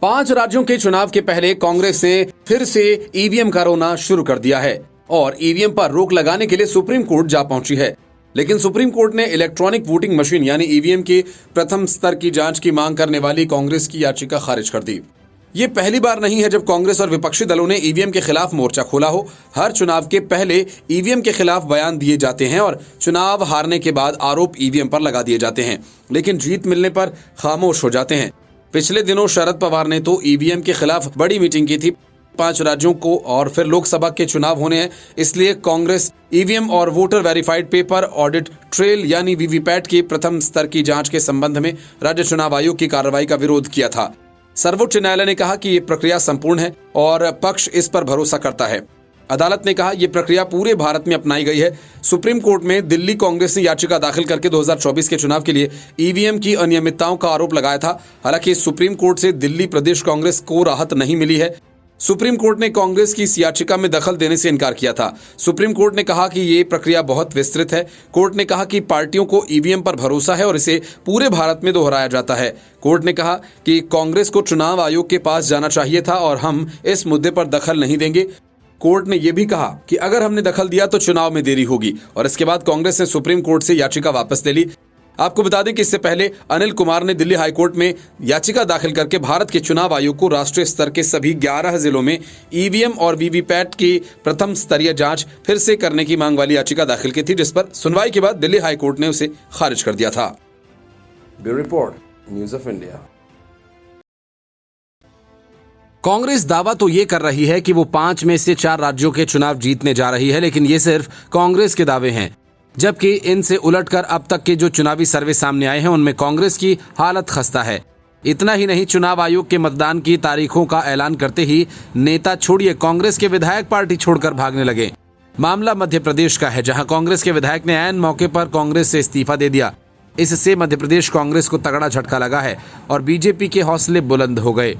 5 राज्यों के चुनाव के पहले कांग्रेस ने फिर से ईवीएम का रोना शुरू कर दिया है और ईवीएम पर रोक लगाने के लिए सुप्रीम कोर्ट जा पहुंची है। लेकिन सुप्रीम कोर्ट ने इलेक्ट्रॉनिक वोटिंग मशीन यानी ईवीएम की प्रथम स्तर की जांच की मांग करने वाली कांग्रेस की याचिका खारिज कर दी। ये पहली बार नहीं है जब कांग्रेस और विपक्षी दलों ने ईवीएम के खिलाफ मोर्चा खोला हो। हर चुनाव के पहले ईवीएम के खिलाफ बयान दिए जाते हैं और चुनाव हारने के बाद आरोप ईवीएम पर लगा दिए जाते हैं, लेकिन जीत मिलने पर खामोश हो जाते हैं। पिछले दिनों शरद पवार ने तो ईवीएम के खिलाफ बड़ी मीटिंग की थी। 5 राज्यों को और फिर लोकसभा के चुनाव होने हैं, इसलिए कांग्रेस ईवीएम और voter verified paper audit trail यानी वीवीपैट की प्रथम स्तर की जांच के संबंध में राज्य चुनाव आयोग की कार्रवाई का विरोध किया था। सर्वोच्च न्यायालय ने कहा कि ये प्रक्रिया संपूर्ण है और पक्ष इस पर भरोसा करता है। अदालत ने कहा यह प्रक्रिया पूरे भारत में अपनाई गई है। सुप्रीम कोर्ट में दिल्ली कांग्रेस ने याचिका दाखिल करके 2024 के चुनाव के लिए ईवीएम की अनियमितताओं का आरोप लगाया था। हालांकि सुप्रीम कोर्ट से दिल्ली प्रदेश कांग्रेस को राहत नहीं मिली है। सुप्रीम कोर्ट ने कांग्रेस की इस याचिका में दखल देने से इनकार किया था। सुप्रीम कोर्ट ने कहा कि ये प्रक्रिया बहुत विस्तृत है। कोर्ट ने कहा कि पार्टियों को ईवीएम पर भरोसा है और इसे पूरे भारत में दोहराया जाता है। कोर्ट ने कहा कि कांग्रेस को चुनाव आयोग के पास जाना चाहिए था और हम इस मुद्दे पर दखल नहीं देंगे। कोर्ट ने यह भी कहा कि अगर हमने दखल दिया तो चुनाव में देरी होगी और इसके बाद कांग्रेस ने सुप्रीम कोर्ट से याचिका वापस ले ली। आपको बता दें कि इससे पहले अनिल कुमार ने दिल्ली हाईकोर्ट में याचिका दाखिल करके भारत के चुनाव आयोग को राष्ट्रीय स्तर के सभी 11 जिलों में ईवीएम और वीवीपैट की प्रथम स्तरीय जांच फिर से करने की मांग वाली याचिका दाखिल की थी, जिस पर सुनवाई के बाद दिल्ली हाईकोर्ट ने उसे खारिज कर दिया था। Bureau report, news of India. Congress दावा तो ये कर रही है कि वो 5 में से 4 राज्यों के चुनाव जीतने जा रही है, लेकिन ये सिर्फ कांग्रेस के दावे हैं, जबकि इनसे उलटकर अब तक के जो चुनावी सर्वे सामने आए हैं उनमें कांग्रेस की हालत खस्ता है। इतना ही नहीं, चुनाव आयोग के मतदान की तारीखों का ऐलान करते ही नेता छोड़िए कांग्रेस के विधायक पार्टी छोड़कर भागने लगे। मामला मध्य प्रदेश का है, जहां कांग्रेस के विधायक ने ऐन मौके पर कांग्रेस से इस्तीफा दे दिया। इससे मध्य प्रदेश कांग्रेस को तगड़ा झटका लगा है और बीजेपी के हौसले बुलंद हो गए।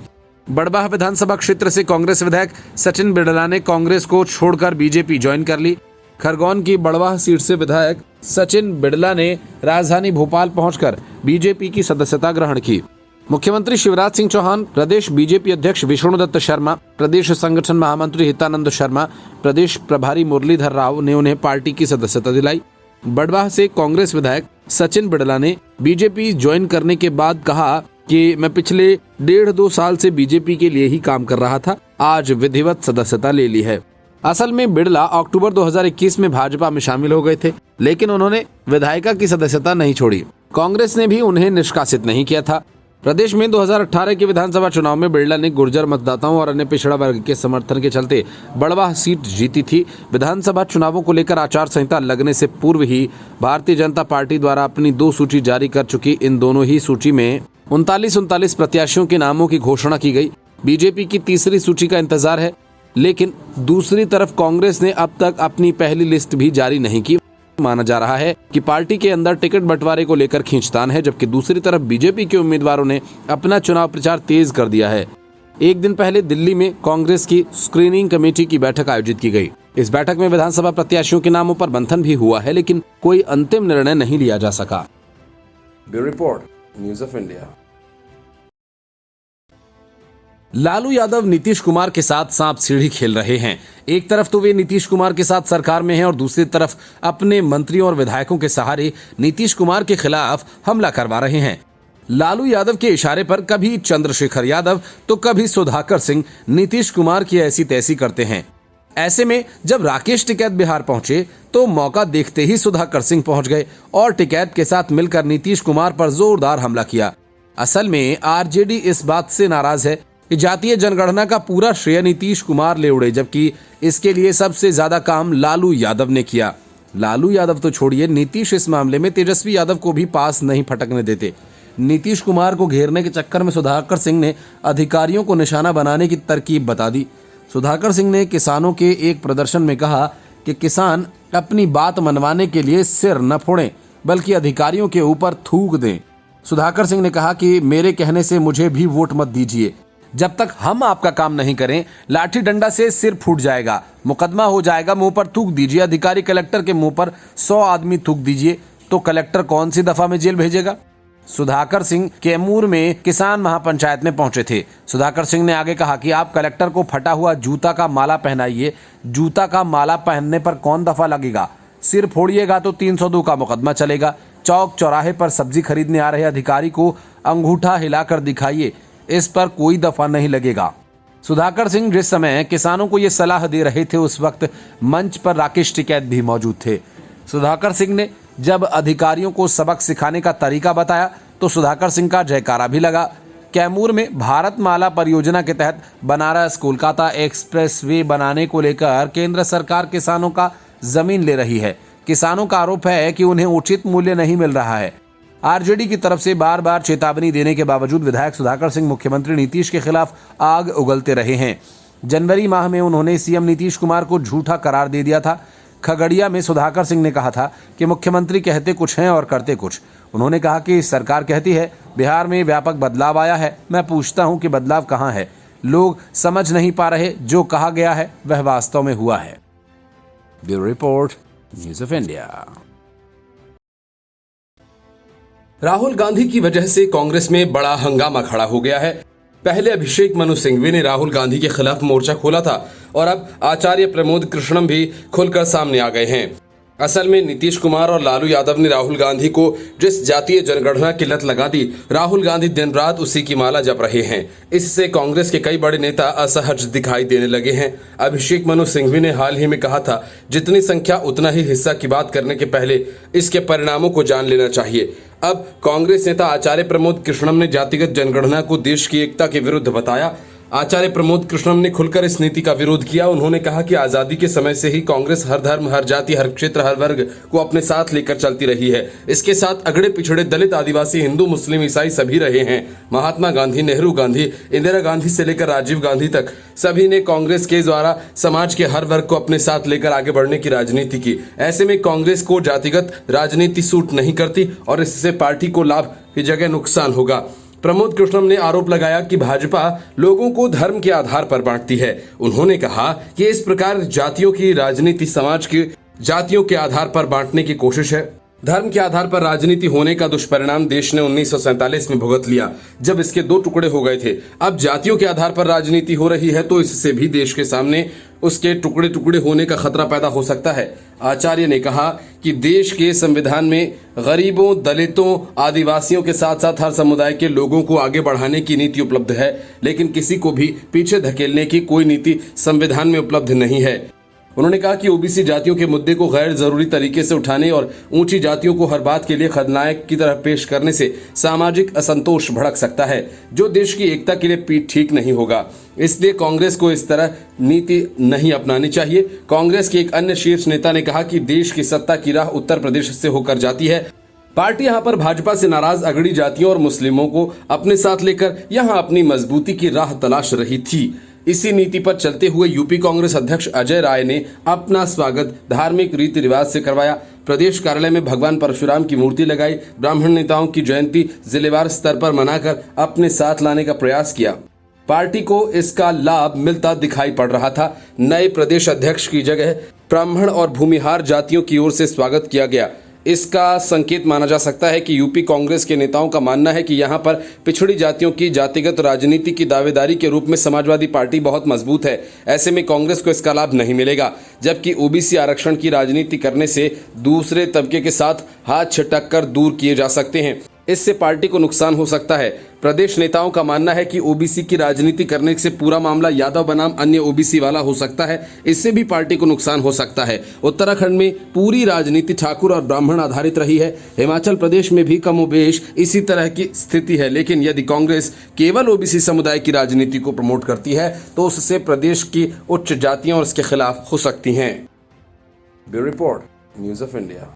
बड़वाह विधानसभा क्षेत्र से कांग्रेस विधायक सचिन बिड़ला ने कांग्रेस को छोड़कर बीजेपी ज्वाइन कर ली। खरगोन की बड़वाह सीट से विधायक सचिन बिड़ला ने राजधानी भोपाल पहुंचकर बीजेपी की सदस्यता ग्रहण की। मुख्यमंत्री शिवराज सिंह चौहान, प्रदेश बीजेपी अध्यक्ष विष्णुदत्त शर्मा, प्रदेश संगठन महामंत्री हितानंद शर्मा, प्रदेश प्रभारी मुरलीधर राव ने उन्हें पार्टी की सदस्यता दिलाई। बड़वाह से कांग्रेस विधायक सचिन बिड़ला ने बीजेपी ज्वाइन करने के बाद कहा कि मैं पिछले 1.5-2 साल से बीजेपी के लिए ही काम कर रहा था, आज विधिवत सदस्यता ले ली है। असल में बिड़ला अक्टूबर 2021 में भाजपा में शामिल हो गए थे, लेकिन उन्होंने विधायिका की सदस्यता नहीं छोड़ी। कांग्रेस ने भी उन्हें निष्कासित नहीं किया था। प्रदेश में 2018 के विधानसभा चुनाव में बिड़ला ने गुर्जर मतदाताओं और अन्य पिछड़ा वर्ग के समर्थन के चलते बड़वाह सीट जीती थी। विधानसभा चुनावों को लेकर आचार संहिता लगने से पूर्व ही भारतीय जनता पार्टी द्वारा अपनी 2 सूची जारी कर चुकी इन दोनों ही सूची में 39 प्रत्याशियों के नामों की घोषणा की गई। बीजेपी की तीसरी सूची का इंतजार है, लेकिन दूसरी तरफ कांग्रेस ने अब तक अपनी पहली लिस्ट भी जारी नहीं की। माना जा रहा है कि पार्टी के अंदर टिकट बंटवारे को लेकर खींचतान है, जबकि दूसरी तरफ बीजेपी के उम्मीदवारों ने अपना चुनाव प्रचार तेज कर दिया है। एक दिन पहले दिल्ली में कांग्रेस की स्क्रीनिंग कमेटी की बैठक आयोजित की गई। इस बैठक में विधानसभा प्रत्याशियों के नामों पर मंथन भी हुआ है, लेकिन कोई अंतिम निर्णय नहीं लिया जा सका। Bureau report, news of India. Lalu Yadav Nitish Kumar के साथ सांप सीढ़ी खेल रहे हैं। एक तरफ तो वे नीतीश कुमार के साथ सरकार में हैं और दूसरी तरफ अपने मंत्रियों और विधायकों के सहारे नीतीश कुमार के खिलाफ हमला करवा रहे हैं। लालू यादव के इशारे पर कभी चंद्रशेखर यादव तो कभी सुधाकर सिंह नीतीश कुमार की ऐसी तैसी करते हैं। ऐसे में जब राकेश टिकैत बिहार पहुंचे तो मौका देखते ही सुधाकर सिंह पहुंच गए और टिकैत के साथ मिलकर नीतीश कुमार पर जोरदार हमला किया। असल में आरजेडी इस बात से नाराज है कि जातीय जनगणना का पूरा श्रेय नीतीश कुमार ले उड़े, जबकि इसके लिए सबसे ज्यादा काम लालू यादव ने किया। लालू यादव तो छोड़िए, नीतीश इस मामले में तेजस्वी यादव को भी पास नहीं फटकने देते। नीतीश कुमार को घेरने के चक्कर में सुधाकर सिंह ने अधिकारियों को निशाना बनाने की तरकीब बता दी। सुधाकर सिंह ने किसानों के एक प्रदर्शन में कहा कि किसान अपनी बात मनवाने के लिए सिर न फोड़ें, बल्कि अधिकारियों के ऊपर थूक दें। सुधाकर सिंह ने कहा कि मेरे कहने से मुझे भी वोट मत दीजिए, जब तक हम आपका काम नहीं करें लाठी डंडा से सिर फूट जाएगा, मुकदमा हो जाएगा, मुंह पर थूक दीजिए। अधिकारी कलेक्टर के मुंह पर 100 आदमी थूक दीजिए तो कलेक्टर कौन सी दफा में जेल भेजेगा। सुधाकर सिंह कैमूर में किसान महापंचायत में पहुंचे थे। सुधाकर सिंह ने आगे कहा कि आप कलेक्टर को फटा हुआ जूता का माला पहनाइए, जूता का माला पहनने पर कौन दफा लगेगा, सिर फोड़िएगा तो 302 का मुकदमा चलेगा। चौक चौराहे पर सब्जी खरीदने आ रहे अधिकारी को अंगूठा हिलाकर दिखाइए, इस पर कोई दफा नहीं लगेगा। सुधाकर सिंह जिस समय किसानों को ये सलाह दे रहे थे उस वक्त मंच पर राकेश टिकैत भी मौजूद थे। सुधाकर सिंह ने जब अधिकारियों को सबक सिखाने का तरीका बताया तो सुधाकर सिंह का जयकारा भी लगा। कैमूर में भारत माला परियोजना के तहत बनारस कोलकाता एक्सप्रेस वे बनाने को लेकर केंद्र सरकार किसानों का जमीन ले रही है। किसानों का आरोप है कि उन्हें उचित मूल्य नहीं मिल रहा है। आरजेडी की तरफ से बार बार चेतावनी देने के बावजूद विधायक सुधाकर सिंह मुख्यमंत्री नीतीश के खिलाफ आग उगलते रहे हैं। जनवरी माह में उन्होंने सीएम नीतीश कुमार को झूठा करार दे दिया था। खगड़िया में सुधाकर सिंह ने कहा था कि मुख्यमंत्री कहते कुछ हैं और करते कुछ। उन्होंने कहा कि सरकार कहती है बिहार में व्यापक बदलाव आया है, मैं पूछता हूं कि बदलाव कहां है। लोग समझ नहीं पा रहे, जो कहा गया है वह वास्तव में हुआ है। Bureau report, news of India. Rahul Gandhi की वजह से कांग्रेस में बड़ा हंगामा खड़ा हो गया है। पहले अभिषेक मनु सिंघवी ने राहुल गांधी के खिलाफ मोर्चा खोला था और अब आचार्य प्रमोद कृष्णम भी खुलकर सामने आ गए हैं। असल में नीतीश कुमार और लालू यादव ने राहुल गांधी को जिस जातीय जनगणना की लत लगा दी, राहुल गांधी दिन रात उसी की माला जप रहे हैं। इससे कांग्रेस के कई बड़े नेता असहज दिखाई देने लगे हैं। अभिषेक मनु सिंघवी ने हाल ही में कहा था, जितनी संख्या उतना ही हिस्सा की बात करने के पहले इसके परिणामों को जान लेना चाहिए। अब कांग्रेस नेता आचार्य प्रमोद कृष्णम ने जातिगत जनगणना को देश की एकता के विरुद्ध बताया। आचार्य प्रमोद कृष्णम ने खुलकर इस नीति का विरोध किया। उन्होंने कहा कि आजादी के समय से ही कांग्रेस हर धर्म, हर जाति, हर क्षेत्र, हर वर्ग को अपने साथ लेकर चलती रही है। इसके साथ अगड़े पिछड़े दलित, आदिवासी, हिंदू, मुस्लिम, ईसाई सभी रहे हैं। महात्मा गांधी, नेहरू गांधी, इंदिरा गांधी से लेकर राजीव गांधी तक सभी ने कांग्रेस के द्वारा समाज के हर वर्ग को अपने साथ लेकर आगे बढ़ने की राजनीति की। ऐसे में कांग्रेस को जातिगत राजनीति सूट नहीं करती और इससे पार्टी को लाभ की जगह नुकसान होगा। प्रमोद कृष्णम ने आरोप लगाया कि भाजपा लोगों को धर्म के आधार पर बांटती है। उन्होंने कहा कि इस प्रकार जातियों की राजनीति समाज की जातियों के आधार पर बांटने की कोशिश है। धर्म के आधार पर राजनीति होने का दुष्परिणाम देश ने 1947 में भुगत लिया, जब इसके दो टुकड़े हो गए थे। अब जातियों के आधार पर राजनीति हो रही है तो इससे भी देश के सामने उसके टुकड़े टुकड़े होने का खतरा पैदा हो सकता है। आचार्य ने कहा कि देश के संविधान में गरीबों, दलितों, आदिवासियों के साथ साथ हर समुदाय के लोगों को आगे बढ़ाने की नीति उपलब्ध है, लेकिन किसी को भी पीछे धकेलने की कोई नीति संविधान में उपलब्ध नहीं है। उन्होंने कहा कि ओबीसी जातियों के मुद्दे को गैर जरूरी तरीके से उठाने और ऊंची जातियों को हर बात के लिए खलनायक की तरह पेश करने से सामाजिक असंतोष भड़क सकता है, जो देश की एकता के लिए ठीक नहीं होगा। इसलिए कांग्रेस को इस तरह नीति नहीं अपनानी चाहिए। कांग्रेस के एक अन्य शीर्ष नेता ने कहा कि देश की सत्ता की राह उत्तर प्रदेश से होकर जाती है। पार्टी यहां पर भाजपा से नाराज अगड़ी जातियों और मुस्लिमों को अपने साथ लेकर यहां अपनी मजबूती की राह तलाश रही थी। इसी नीति पर चलते हुए यूपी कांग्रेस अध्यक्ष अजय राय ने अपना स्वागत धार्मिक रीति रिवाज से करवाया। प्रदेश कार्यालय में भगवान परशुराम की मूर्ति लगाई। ब्राह्मण नेताओं की जयंती जिलेवार स्तर पर मनाकर अपने साथ लाने का प्रयास किया। पार्टी को इसका लाभ मिलता दिखाई पड़ रहा था। नए प्रदेश अध्यक्ष की जगह ब्राह्मण और भूमिहार जातियों की ओर से स्वागत किया गया। इसका संकेत माना जा सकता है कि यूपी कांग्रेस के नेताओं का मानना है कि यहां पर पिछड़ी जातियों की जातिगत राजनीति की दावेदारी के रूप में समाजवादी पार्टी बहुत मजबूत है। ऐसे में कांग्रेस को इसका लाभ नहीं मिलेगा, जबकि ओबीसी आरक्षण की राजनीति करने से दूसरे तबके के साथ हाथ छिटक कर दूर किए जा सकते हैं। इससे पार्टी को नुकसान हो सकता है। प्रदेश नेताओं का मानना है कि ओबीसी की राजनीति करने से पूरा मामला यादव बनाम अन्य ओबीसी वाला हो सकता है। इससे भी पार्टी को नुकसान हो सकता है। उत्तराखंड में पूरी राजनीति ठाकुर और ब्राह्मण आधारित रही है। हिमाचल प्रदेश में भी कमोबेश इसी तरह की स्थिति है। लेकिन यदि कांग्रेस केवल ओबीसी समुदाय की राजनीति को प्रमोट करती है तो उससे प्रदेश की उच्च जातियां और इसके खिलाफ हो सकती हैं। Bureau report, news of India.